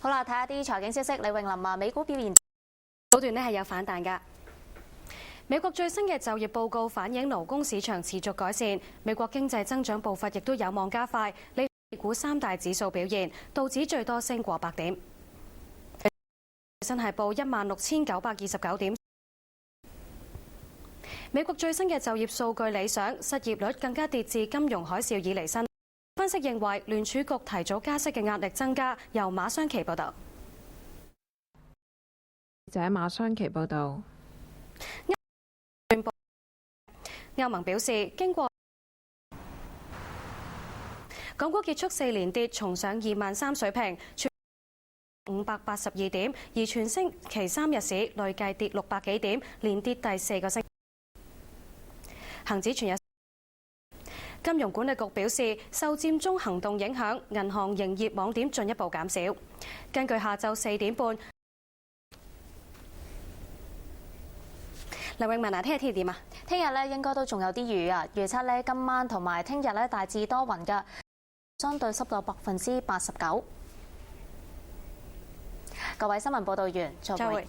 好啦，睇下啲財經消息。李詠琳啊，美股表現早段呢係有反彈㗎。美國最新嘅就業報告反映勞工市場持續改善，美國經濟增長步伐亦都有望加快。美股三大指數表現，道指最多升過100點，最新係報16,929點。美國最新嘅就業數據理想，失業率更加跌至金融海嘯以嚟新。分析認為聯儲局提早加息嘅壓力增加。由馬雙琪報導。記者馬雙琪報導。歐盟表示，經過港股結束4連跌，重上23,000水平，全582點，而全星期3日市累計跌600幾點，連跌第4個星期。恒指全日。金融管理局表示，受佔中行動影響，銀行營業網點進一步減少。根據下晝4點半，黎詠雯啊，聽日天氣點啊？聽日咧應該都仲有啲雨啊，預測咧今晚同埋聽日咧大致多雲㗎，相對濕度89%。各位新聞報導員，再會。